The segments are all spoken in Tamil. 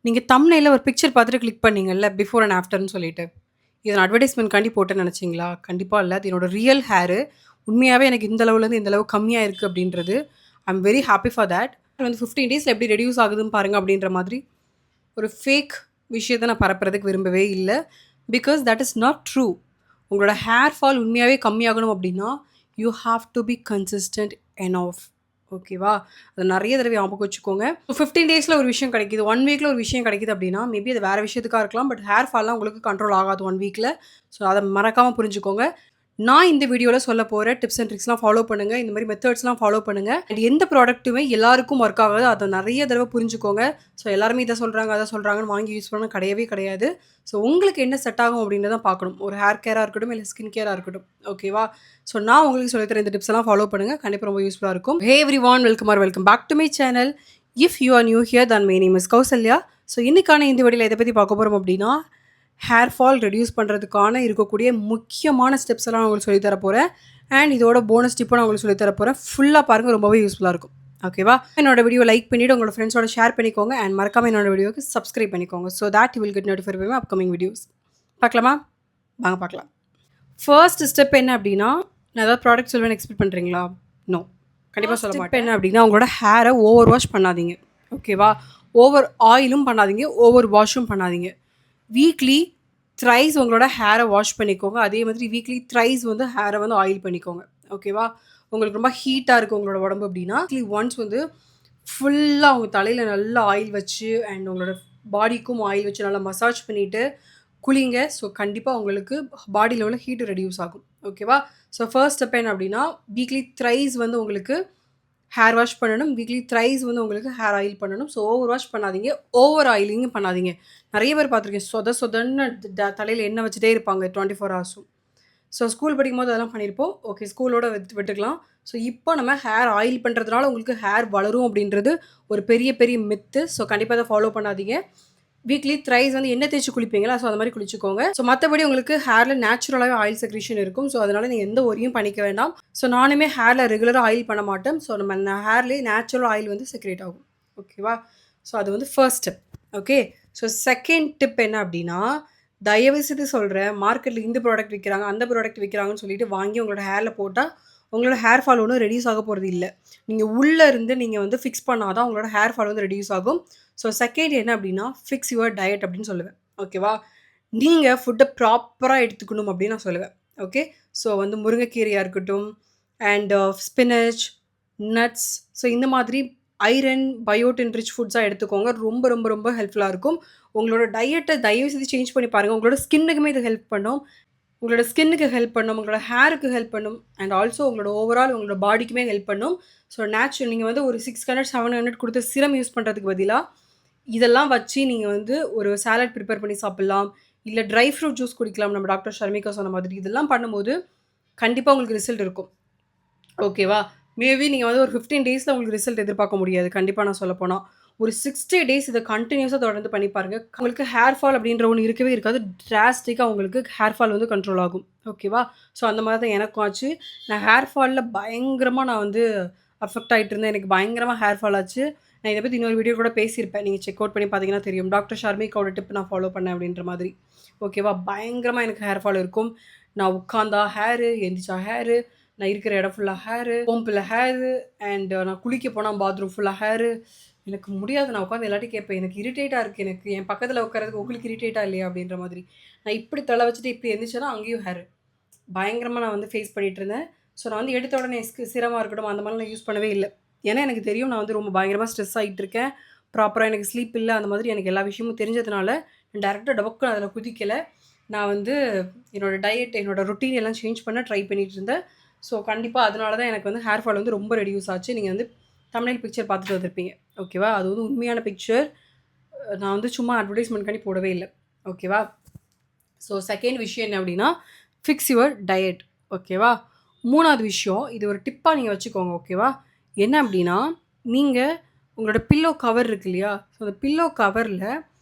நீங்க தம்ப்நெயில்ல ஒரு பிக்சர் பார்த்துட்டு கிளிக் பண்ணீங்கல்ல, பிஃபோர் அண்ட் ஆஃப்டர்ன்னு சொல்லிட்டு. இத நான் அட்வர்டைஸ்மென்ட்காண்டி போட்டேன்னு நெனச்சீங்களா? கண்டிப்பா இல்ல. அது என்னோட ரியல் ஹேரு. உண்மையாவே எனக்கு இந்த அளவுலேருந்து இந்த அளவு கம்மியா இருக்கு அப்படின்றது. I am very happy for that. வந்து 15 டேஸ்ல எப்படி ரெடியூஸ் ஆகுதுன்னு பாருங்க அப்படின்ற மாதிரி ஒரு ஃபேக் விஷயத்த நான் பரப்புறதுக்கு விரும்பவே இல்ல. Because that is not true. உங்களோட ஹேர் ஃபால் உண்மையாவே கம்மியாகணும் அப்படின்னா, you have to be consistent enough. ஓகேவா? அத நெறைய தடவை ஞாபகம் வச்சுக்கோங்க. 15 டேஸ்ல ஒரு விஷயம் கிடைக்குது. 1 வீக்ல ஒரு விஷயம் கிடைக்குது அப்படின்னா, மேபி அது வேற விஷயத்துக்கா இருக்கலாம். பட் ஹேர் ஃபால்லாம் உங்களுக்கு கண்ட்ரோல் ஆகாது 1 வீக்ல. ஸோ அத மறக்காம புரிஞ்சுக்கோங்க. நான் இந்த வீடியோல சொல்லப் போற டிப்ஸ் அண்ட் ட்ரிக்ஸ்லாம் ஃபாலோ பண்ணுங்க. இந்த மாரி மெத்தட்ஸ்லாம் ஃபாலோ பண்ணுங்க. அண்ட் எந்த ப்ராடக்ட்டுமே எல்லாருக்கும் ஒர்க் ஆகாது. அத நெறைய தடவ புரிஞ்சுக்கோங்க. ஸோ எல்லாருமே இத சொல்றாங்க, அத சொல்றாங்கன்னு வாங்கி யூஸ் பண்ணணும் கிடையவே கிடையாது. ஸோ உங்களுக்கு என்ன செட் ஆகும் அப்படின்றத பார்க்கணும். ஒரு ஹேர் கேரா இருக்கட்டும், இல்ல ஸ்கின் கேரா இருக்கட்டும். ஓகேவா? ஸோ நான் உங்களுக்கு சொல்லித் தர இந்த டிப்ஸ் எல்லாம் ஃபாலோ பண்ணுங்க. கண்டிப்பா ரொம்ப யூஸ்ஃபுல்லா இருக்கும். Hey everyone, welcome or welcome back to my channel. If you are new here then my name is Kausalya. So இன்னைக்கான இந்த வீடியோல எத பத்தி பார்க்க போறோம் அப்படின்னா, ஹேர் ஃபால் ரெடியூஸ் பண்ணுறதுக்கான இருக்கக்கூடிய முக்கியமான ஸ்டெப்ஸ் எல்லாம் நான் உங்களுக்கு சொல்லித் தர போறேன். அண்ட் இதோட போனஸ் டிப்பும் நான் உங்களுக்கு சொல்லித் தர போறேன். ஃபுல்லா பாருங்க, ரொம்பவே யூஸ்ஃபுல்லா இருக்கும். ஓகேவா? என்னோட வீடியோ லைக் பண்ணிட்டு உங்களோட ஃப்ரெண்ட்ஸோட ஷேர் பண்ணிக்கோங்க. அண்ட் மறக்காம என்னோட வீடியோக்கு சப்ஸ்கிரைப் பண்ணிக்கோங்க. So that you will get notified by my upcoming videos. பார்க்கலாமா? வாங்க பார்க்கலாம். ஃபர்ஸ்ட் ஸ்டெப் என்ன அப்படின்னா, நான் ஏதாவது ப்ராடக்ட் சொல்லுவேன்னு எக்ஸ்பெக்ட் பண்ணுறீங்களா? நோ, கண்டிப்பாக சொல்ல மாட்டேன். என்ன அப்படின்னா, உங்களோட ஹேரை ஓவர் வாஷ் பண்ணாதீங்க. ஓகேவா? ஓவர் ஆயிலும் பண்ணாதீங்க, ஓவர் வாஷும் பண்ணாதீங்க. வீக்லி த்ரைஸ் உங்களோட ஹேரை வாஷ் பண்ணிக்கோங்க. அதே மாதிரி வீக்லி த்ரைஸ் வந்து ஹேரை வந்து ஆயில் பண்ணிக்கோங்க. ஓகேவா? உங்களுக்கு ரொம்ப ஹீட்டாக இருக்குது உங்களோட உடம்பு அப்படின்னா, வீக்லி ஒன்ஸ் வந்து ஃபுல்லாக உங்கள் தலையில் நல்லா ஆயில் வச்சு அண்ட் உங்களோட பாடிக்கும் ஆயில் வச்சு நல்லா மசாஜ் பண்ணிவிட்டு குளிங்க. ஸோ கண்டிப்பாக உங்களுக்கு பாடியில் உள்ள ஹீட் ரெடியூஸ் ஆகும். ஓகேவா? ஸோ ஃபர்ஸ்ட் ஸ்டெப் என்ன அப்படின்னா, வீக்லி த்ரைஸ் வந்து உங்களுக்கு ஹேர் வாஷ் பண்ணணும். வீக்லி த்ரைஸ் வந்து உங்களுக்கு ஹேர் ஆயில் பண்ணணும். ஸோ ஓவர் வாஷ் பண்ணாதீங்க, ஓவர் ஆயிலிங்கும் பண்ணாதீங்க. நிறைய பேர் பார்த்துருக்கேன், சொதன்னு தலையில் எண்ணெய் வச்சுட்டே இருப்பாங்க 24 ஹவர்ஸும். ஸோ ஸ்கூல் படிக்கும்போது அதெல்லாம் பண்ணியிருப்போம். ஓகே, ஸ்கூலோட விட்டுக்கலாம். ஸோ இப்போ நம்ம ஹேர் ஆயில் பண்ணுறதுனால உங்களுக்கு ஹேர் வளரும் அப்படின்றது ஒரு பெரிய பெரிய மித்து. ஸோ கண்டிப்பாக அதை ஃபாலோ பண்ணாதீங்க. வீக்லி த்ரைஸ் வந்து எண்ணெய் தேய்ச்சி குளிப்பீங்களா? ஸோ அந்த மாதிரி குளிச்சுக்கோங்க. ஸோ மற்றபடி உங்களுக்கு ஹேரில் நேச்சுரலாகவே ஆயில் செக்ரேஷன் இருக்கும். ஸோ அதனால் நீங்கள் எந்த ஒரியும் பண்ணிக்க வேண்டாம். ஸோ நானுமே ஹேரில் ரெகுலராக ஆயில் பண்ண மாட்டேன். ஸோ நம்ம ஹேர்லேயே நேச்சுரல் ஆயில் வந்து செக்ரேட் ஆகும். ஓகேவா? ஸோ அது வந்து first step. Okay, so second tip என்ன அப்படின்னா, தயவு செய்து சொல்கிறேன், மார்க்கெட்டில் இந்த ப்ராடக்ட் விற்கிறாங்க, அந்த ப்ராடக்ட் விற்கிறாங்கன்னு சொல்லிட்டு வாங்கி உங்களோட ஹேரில் போட்டால் உங்களோட ஹேர் ஃபால் ஒன்றும் ரெடியூஸ் ஆக போகிறது இல்லை. நீங்கள் உள்ளே இருந்து நீங்கள் வந்து ஃபிக்ஸ் பண்ணால் தான் உங்களோட ஹேர் ஃபால் வந்து ரெடியூஸ் ஆகும். ஸோ செகண்ட் என்ன அப்படின்னா, ஃபிக்ஸ் யுவர் டயட் அப்படின்னு சொல்லுவேன். ஓகேவா? நீங்கள் ஃபுட்டை ப்ராப்பராக எடுத்துக்கணும் அப்படின்னு நான் சொல்லுவேன். ஓகே, ஸோ வந்து முருங்கைக்கீரையாக இருக்கட்டும் அண்ட் ஸ்பினச், நட்ஸ், ஸோ இந்த மாதிரி ஐரன், பயோட்டின் ரிச் ஃபுட்ஸாக எடுத்துக்கோங்க. ரொம்ப ரொம்ப ரொம்ப ஹெல்ப்ஃபுல்லாக இருக்கும். உங்களோட டயட்டை தயவு செய்து சேஞ்ச் பண்ணி பாருங்கள். உங்களோட ஸ்கின்னுக்குமே இது ஹெல்ப் பண்ணும். உங்களோட ஸ்கின்னுக்கு ஹெல்ப் பண்ணும், உங்களோட ஹேருக்கு ஹெல்ப் பண்ணும் அண்ட் ஆல்சோ உங்களோட ஓவரால் உங்களோட பாடிக்குமே ஹெல்ப் பண்ணும். ஸோ நேச்சுரல் நீங்கள் வந்து ஒரு 600, 700 கொடுத்து சிரம் யூஸ் பண்ணுறதுக்கு பதிலாக இதெல்லாம் வச்சு நீங்கள் வந்து ஒரு சாலட் ப்ரிப்பேர் பண்ணி சாப்பிட்லாம். இல்லை ட்ரை ஃப்ரூட் ஜூஸ் குடிக்கலாம். நம்ம டாக்டர் ஷர்மிகா சொன்ன மாதிரி இதெல்லாம் பண்ணும்போது கண்டிப்பாக உங்களுக்கு ரிசல்ட் இருக்கும். ஓகேவா? மேபி நீங்கள் வந்து ஒரு 15 டேஸில் உங்களுக்கு ரிசல்ட் எதிர்பார்க்க முடியாது. கண்டிப்பாக நான் சொல்லப்போனால் ஒரு 60 டேஸ் இதை கண்டினியூஸாக தொடர்ந்து பண்ணி பாருங்கள். உங்களுக்கு ஹேர் ஃபால் அப்படின்ற ஒன்று இருக்கவே இருக்காது. டிராஸ்டிக்காக உங்களுக்கு ஹேர் ஃபால் வந்து கண்ட்ரோல் ஆகும். ஓகேவா? ஸோ அந்த மாதிரி தான் எனக்கும் ஆச்சு. நான் ஹேர் ஃபாலில் பயங்கரமாக நான் வந்து அஃபெக்ட் ஆகிட்டு இருந்தேன். எனக்கு பயங்கரமாக ஹேர் ஃபால் ஆச்சு. நான் இதை பற்றி இன்னொரு வீடியோ கூட பேசியிருப்பேன். நீங்கள் செக் அவுட் பண்ணி பார்த்தீங்கன்னா தெரியும். டாக்டர் ஷர்மிகாவோட டிப் நான் ஃபாலோ பண்ணேன் அப்படின்ற மாதிரி. ஓகேவா? பயங்கரமாக எனக்கு ஹேர் ஃபால் இருக்கும். நான் உட்காந்தா ஹேரு, எந்திரிச்சா ஹேரு, நான் இருக்கிற இடம் ஃபுல்லாக ஹேரு, கோம்பில் ஹேரு அண்ட் நான் குளிக்க போனால் பாத்ரூம் ஃபுல்லாக ஹேரு. எனக்கு முடியாது. நான் உட்காந்து எல்லாத்தையும் கேட்பேன், எனக்கு இரிட்டேட்டாக இருக்குது, எனக்கு என் பக்கத்தில் உட்காரதுக்கு உங்களுக்கு இரிட்டேட்டாக இல்லையா அப்படின்ற மாதிரி. நான் இப்படி தலை வச்சுட்டு இப்படி எந்திரிச்சேன்னா அங்கேயும் ஹேரு. பயங்கரமாக நான் வந்து ஃபேஸ் பண்ணிகிட்டு இருந்தேன். ஸோ நான் வந்து எடுத்த உடனே சிரமாக இருக்கட்டும் அந்த மாதிரிலாம் யூஸ் பண்ணவே இல்லை. ஏன்னா எனக்கு தெரியும் நான் வந்து ரொம்ப பயங்கரமாக ஸ்ட்ரெஸ் ஆகிட்டு இருக்கேன். ப்ராப்பராக எனக்கு ஸ்லீப் இல்லை. அந்த மாதிரி எனக்கு எல்லா விஷயமும் தெரிஞ்சதுனால நான் டேரெக்டாக டபக்குன்னு அதில் குதிக்கலை. நான் வந்து என்னோடய டயட், என்னோடய ரொட்டீன் எல்லாம் சேஞ்ச் பண்ண ட்ரை பண்ணிகிட்டு இருந்தேன். ஸோ கண்டிப்பாக அதனால தான் எனக்கு வந்து ஹேர் ஃபால் வந்து ரொம்ப ரெடியூஸ் ஆச்சு. நீங்கள் வந்து தம்ப்நெயில் பிக்சர் பார்த்துட்டு வந்திருப்பீங்க. ஓகேவா? அது வந்து உண்மையான பிக்சர். நான் வந்து சும்மா அட்வர்டைஸ்மெண்ட்காண்டி போடவே இல்லை. ஓகேவா? ஸோ செகண்ட் விஷயம் என்ன அப்படின்னா, ஃபிக்ஸ் யுவர் டயட். ஓகேவா? மூணாவது விஷயம், இது ஒரு டிப்பாக நீங்கள் வச்சுக்கோங்க. ஓகேவா? என்ன அப்படின்னா, நீங்கள் உங்களோட பில்லோ கவர் இருக்கு இல்லையா? ஸோ அந்த பில்லோ கவரில்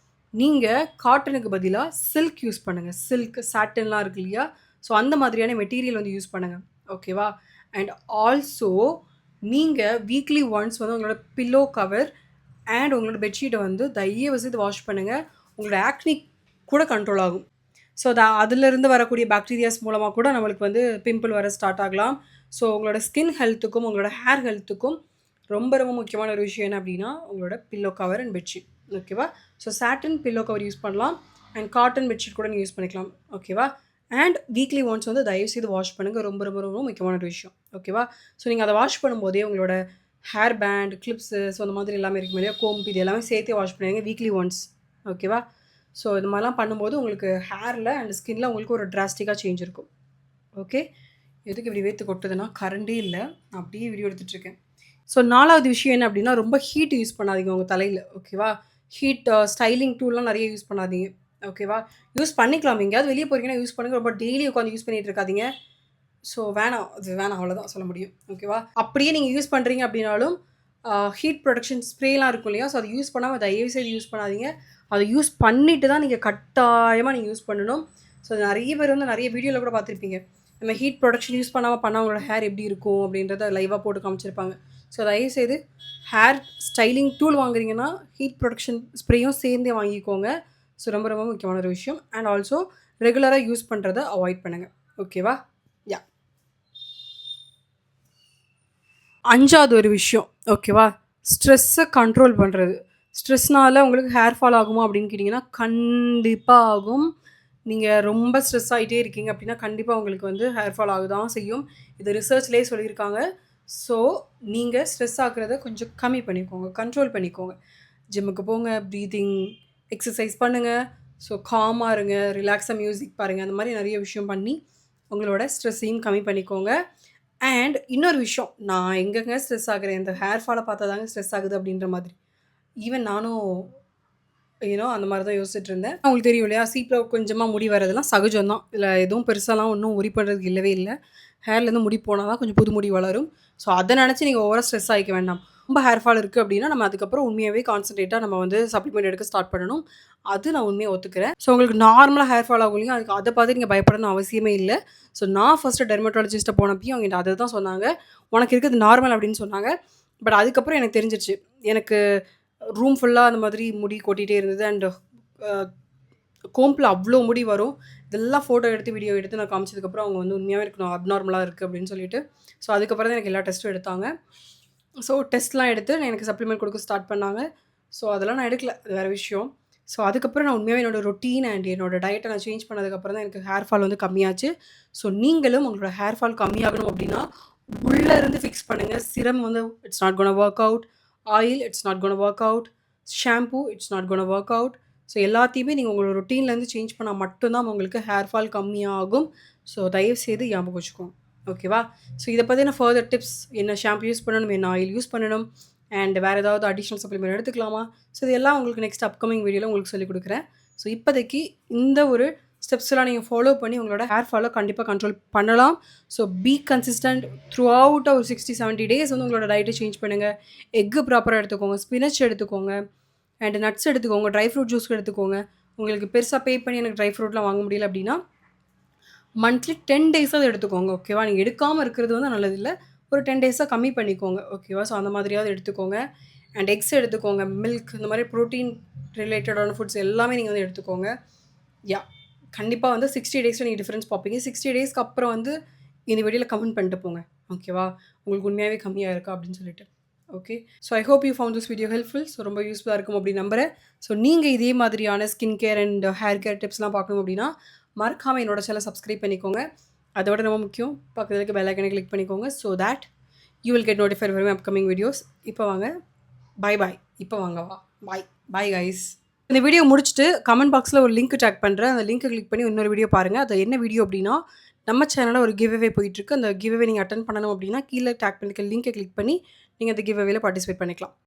நீங்கள் காட்டனுக்கு பதிலாக சில்க் யூஸ் பண்ணுங்கள். சில்க், சாட்டின்லாம் இருக்கு இல்லையா? ஸோ அந்த மாதிரியான மெட்டீரியல் வந்து யூஸ் பண்ணுங்கள். ஓகேவா? அண்ட் ஆல்சோ நீங்கள் வீக்லி ஒன்ஸ் வந்து உங்களோட பில்லோ கவர் அண்ட் உங்களோட பெட்ஷீட்டை வந்து தயவு செய்து வாஷ் பண்ணுங்கள். உங்களோட ஆக்னி கூட கண்ட்ரோல் ஆகும். ஸோ அதிலிருந்து வரக்கூடிய பாக்டீரியாஸ் மூலமாக கூட நம்மளுக்கு வந்து பிம்பிள் வர ஸ்டார்ட் ஆகலாம். ஸோ உங்களோட ஸ்கின் ஹெல்த்துக்கும் உங்களோட ஹேர் ஹெல்த்துக்கும் ரொம்ப ரொம்ப முக்கியமான ஒரு விஷயம் என்ன அப்படின்னா உங்களோட பில்லோ கவர் அண்ட் பெட்ஷீட். ஓகேவா? ஸோ சாட்டின் பில்லோ கவர் யூஸ் பண்ணலாம் அண்ட் காட்டன் பெட்ஷீட் கூட நீங்கள் யூஸ் பண்ணிக்கலாம். ஓகேவா? அண்ட் வீக்லி ஒன்ஸ் வந்து தயவுசெய்து வாஷ் பண்ணுங்கள். ரொம்ப ரொம்ப ரொம்ப முக்கியமான ஒரு விஷயம். ஓகேவா? ஸோ நீங்கள் அதை வாஷ் பண்ணும்போதே உங்களோட ஹேர் பேண்ட், கிளிப்ஸு, ஸோ அந்த மாதிரி எல்லாமே இருக்கும் இல்லையா, கோம்பு, இது எல்லாமே சேர்த்து வாஷ் பண்ணுவீங்க வீக்லி ஒன்ஸ். ஓகேவா? ஸோ இது மாதிரிலாம் பண்ணும்போது உங்களுக்கு ஹேரில் அண்ட் ஸ்கின்னில் உங்களுக்கு ஒரு ட்ராஸ்டிக்காக சேஞ்ச் இருக்கும். ஓகே? எதுக்கு இப்படி வேர்த்து கொட்டுதுன்னா கரண்டே இல்லை, நான் அப்படியே வீடியோ எடுத்துகிட்ருக்கேன். ஸோ 4வது விஷயம் என்ன அப்படின்னா ரொம்ப ஹீட் யூஸ் பண்ணாதீங்க உங்கள் தலையில். ஓகேவா? ஹீட் ஸ்டைலிங் டூல்லாம் நிறைய யூஸ் பண்ணாதீங்க. ஓகேவா? யூஸ் பண்ணிக்கலாம், எங்கேயாவது வெளியே போகிறீங்கன்னா யூஸ் பண்ணுங்கள். ரொம்ப டெய்லி உட்காந்து யூஸ் பண்ணிகிட்டு இருக்காதீங்க. ஸோ வேணாம், அது வேணாம், அவ்வளோதான் சொல்ல முடியும். ஓகேவா? அப்படியே நீங்கள் யூஸ் பண்ணுறீங்க அப்படின்னாலும் ஹீட் ப்ரொடக்ஷன் ஸ்ப்ரேலாம் இருக்கும் இல்லையா, ஸோ அது யூஸ் பண்ணாமல் தயவுசெய்து யூஸ் பண்ணாதீங்க. அதை யூஸ் பண்ணிவிட்டு தான் நீங்கள் கட்டாயமாக நீங்கள் யூஸ் பண்ணணும். ஸோ நிறைய பேர் வந்து நிறைய வீடியோவில் கூட பார்த்துருப்பீங்க, நம்ம ஹீட் ப்ரொடக்ஷன் யூஸ் பண்ணாமல் பண்ணால் அவங்களோட ஹேர் எப்படி இருக்கும் அப்படின்றத லைவாக போட்டு காமிச்சிருப்பாங்க. ஸோ தயவுசெய்து ஹேர் ஸ்டைலிங் டூல் வாங்குறீங்கன்னா ஹீட் ப்ரொடக்ஷன் ஸ்ப்ரேயும் சேர்ந்தே வாங்கிக்கோங்க. ஸோ ரொம்ப ரொம்ப முக்கியமான ஒரு விஷயம். அண்ட் ஆல்சோ ரெகுலராக யூஸ் பண்ணுறதை அவாய்ட் பண்ணுங்கள். ஓகேவா? யா. 5வது ஒரு விஷயம். ஓகேவா? ஸ்ட்ரெஸ்ஸை கண்ட்ரோல் பண்ணுறது. ஸ்ட்ரெஸ்னால் உங்களுக்கு ஹேர் ஃபால் ஆகுமா அப்படின்னு கேட்டிங்கன்னா கண்டிப்பாக ஆகும். நீங்கள் ரொம்ப ஸ்ட்ரெஸ் ஆகிட்டே இருக்கீங்க அப்படின்னா கண்டிப்பாக உங்களுக்கு வந்து ஹேர் ஃபால் ஆக தான் செய்யும். இது ரிசர்ச்லேயே சொல்லியிருக்காங்க. ஸோ நீங்கள் ஸ்ட்ரெஸ் ஆகுறத கொஞ்சம் கம்மி பண்ணிக்கோங்க, கண்ட்ரோல் பண்ணிக்கோங்க. ஜிம்முக்கு போங்க, ப்ரீத்திங் எக்ஸசைஸ் பண்ணுங்கள். ஸோ காமாக இருங்க, ரிலாக்ஸாக மியூசிக் பாருங்கள். அந்த மாதிரி நிறைய விஷயம் பண்ணி உங்களோட ஸ்ட்ரெஸ்ஸையும் கம்மி பண்ணிக்கோங்க. அண்ட் இன்னொரு விஷயம், நான் எங்கேங்க ஸ்ட்ரெஸ் ஆகுறேன், இந்த ஹேர் ஃபாலை பார்த்தா தாங்க ஸ்ட்ரெஸ் ஆகுது அப்படின்ற மாதிரி. ஈவன் நானும் அந்த மாதிரி தான் யோசிச்சுட்டு இருந்தேன். உங்களுக்கு தெரியும் இல்லையா, சீப்பில் கொஞ்சமாக முடி வரதெல்லாம் சகஜம் தான். இதில் எதுவும் பெருசாலாம் ஒன்றும் ஒரி பண்ணுறதுக்கு இல்லவே இல்லை. ஹேர்லேருந்து முடி போனால் தான் கொஞ்சம் புது முடி வளரும். ஸோ அதை நினச்சி நீங்கள் ஓவராக ஸ்ட்ரெஸ் ஆகிக்க வேண்டாம். ரொம்ப ஹேர் ஃபால் இருக்குது அப்படின்னா நம்ம அதுக்கப்புறம் உண்மையாகவே கான்சன்ட்ரேட்டாக நம்ம வந்து சப்ளிமெண்ட் எடுக்க ஸ்டார்ட் பண்ணணும். அது நான் உண்மையாக ஒத்துக்கிறேன். ஸோ உங்களுக்கு நார்மலாக ஹேர் ஃபால் ஆகும் இல்லையா, அதுக்கு அதை பார்த்து நீங்கள் பயப்படணும் அவசியமே இல்லை. ஸோ நான் ஃபஸ்ட்டு டெர்மட்டாலஜிஸ்ட்டை போனப்பையும் அவங்க அதை தான் சொன்னாங்க, உனக்கு இருக்கிறது நார்மல் அப்படின்னு சொன்னாங்க. பட் அதுக்கப்புறம் எனக்கு தெரிஞ்சிருச்சு, எனக்கு ரூம் ஃபுல்லாக அந்த மாதிரி முடி கொட்டிகிட்டே இருந்தது. அண்டு கோம்பில் அவ்வளோ முடி வரும். இதெல்லாம் ஃபோட்டோ எடுத்து வீடியோ எடுத்து நான் காமிச்சதுக்கப்புறம் அவங்க வந்து உண்மையாகவே எனக்கு அப்நார்மலாக இருக்குது அப்படின்னு சொல்லிட்டு, ஸோ அதுக்கப்புறம் தான் எனக்கு எல்லா டெஸ்ட்டும் எடுத்தாங்க. ஸோ டெஸ்ட்லாம் எடுத்து எனக்கு சப்ளிமெண்ட் கொடுக்க ஸ்டார்ட் பண்ணாங்க. ஸோ அதெல்லாம் நான் எடுக்கல, அது வேறு விஷயம். ஸோ அதுக்கப்புறம் நான் உண்மையாகவே என்னோடய ரொட்டீன் அண்ட் என்னோடய டயட்டை நான் சேஞ்ச் பண்ணதுக்கப்புறம் தான் எனக்கு ஹேர் ஃபால் வந்து கம்மியாச்சு. ஸோ நீங்களும் உங்களோட ஹேர் ஃபால் கம்மியாகணும் அப்படின்னா உள்ளேருந்து ஃபிக்ஸ் பண்ணுங்கள். சிரம் வந்து it's not gonna work out, oil it's not gonna work out, shampoo it's not gonna work out. So எல்லாத்தையுமே நீங்கள் உங்களோட ரொட்டீன்லேருந்து சேஞ்ச் பண்ணால் மட்டும்தான் உங்களுக்கு ஹேர் ஃபால் கம்மியாகும். ஸோ தயவுசெய்து ஞாபகம் வச்சுக்கோங்க. ஓகேவா? ஸோ இதை பற்றின ஃபர்தர் டிப்ஸ், என்ன ஷாம்பு யூஸ் பண்ணணும், என்ன ஆயில் யூஸ் பண்ணணும், அண்ட் வேறு ஏதாவது அடிஷ்னல் சப்ளிமெண்ட் எடுத்துக்கலாமா, ஸோ இதெல்லாம் உங்களுக்கு நெக்ஸ்ட் அப்கமிங் வீடியோவில் உங்களுக்கு சொல்லிக் கொடுக்குறேன். ஸோ இப்போதைக்கு இந்த ஒரு ஸ்டெப்ஸ்லாம் நீங்கள் ஃபாலோ பண்ணி உங்களோட ஹேர் ஃபாலை கண்டிப்பாக கண்ட்ரோல் பண்ணலாம். So be consistent through out ஒரு 60-70 டேஸ் வந்து உங்களோட டயட்டை சேஞ்ச் பண்ணுங்கள். எக்கு ப்ராப்பராக எடுத்துக்கோங்க, ஸ்பினச் எடுத்துக்கோங்க, அண்ட் நட்ஸ் எடுத்துக்கோங்க, ட்ரை ஃப்ரூட் ஜூஸ் எடுத்துக்கோங்க. உங்களுக்கு பெருசாக பே பண்ணி எனக்கு ட்ரை ஃப்ரூட்லாம் வாங்க முடியல அப்படின்னா மந்த்லி 10 டேஸாவது எடுத்துக்கோங்க. ஓகேவா? நீங்கள் எடுக்காமல் இருக்கிறது வந்து நல்லதில்லை. ஒரு 10 டேஸாக கம்மி பண்ணிக்கோங்க. ஓகேவா? ஸோ அந்த மாதிரியாவது எடுத்துக்கோங்க. அண்ட் எக்ஸ் எடுத்துக்கோங்க, மில்க், இந்த மாதிரி ப்ரோட்டீன் ரிலேட்டடான ஃபுட்ஸ் எல்லாமே நீங்கள் வந்து எடுத்துக்கோங்க. யா, கண்டிப்பாக வந்து 60 டேஸில் நீங்கள் டிஃப்ரென்ஸ் பார்ப்பீங்க. 60 டேஸ்க்கு அப்புறம் வந்து இந்த வீடியோவில் கமெண்ட் பண்ணிட்டு போங்க. ஓகேவா? உங்களுக்கு உண்மையாகவே கம்மியாக இருக்கா அப்படின்னு சொல்லிட்டு. Okay, so I hope you found this video helpful. So ரொம்ப யூஸ்ஃபுல்லாக இருக்கும் அப்படின்னு நம்புகிறேன். ஸோ நீங்கள் இதே மாதிரியான skin care and hair care டிப்ஸ்லாம் பார்க்கணும் அப்படின்னா மறக்காமல் என்னோட சேனலை சப்ஸ்கிரைப் பண்ணிக்கோங்க. அதை விட ரொம்ப முக்கியம், பக்கத்தில் இருக்க பெல் ஐக்கனை கிளிக் பண்ணிக்கோங்க. So that you will get notified for my upcoming videos. இப்போ வாங்க, பாய். இப்போ வாங்க, பாய் கைஸ். இந்த வீடியோ முடிச்சுட்டு கமெண்ட் பாக்ஸில் ஒரு லிங்க் டேக் பண்ணுறேன். அந்த லிங்க்கை கிளிக் பண்ணி இன்னொரு வீடியோ பாருங்கள். அது என்ன வீடியோ அப்படின்னா, நம்ம சேனலில் ஒரு கிவ் அவே போயிட்டுருக்கு. அந்த கிவ் அவே நீங்கள் அட்டன் பண்ணணும் அப்படின்னா கீழே டேக் பண்ணிக்க லிங்கை கிளிக் பண்ணி நீங்கள் அந்த கிவ் அவேல பார்ட்டிசிபேட் பண்ணிக்கலாம்.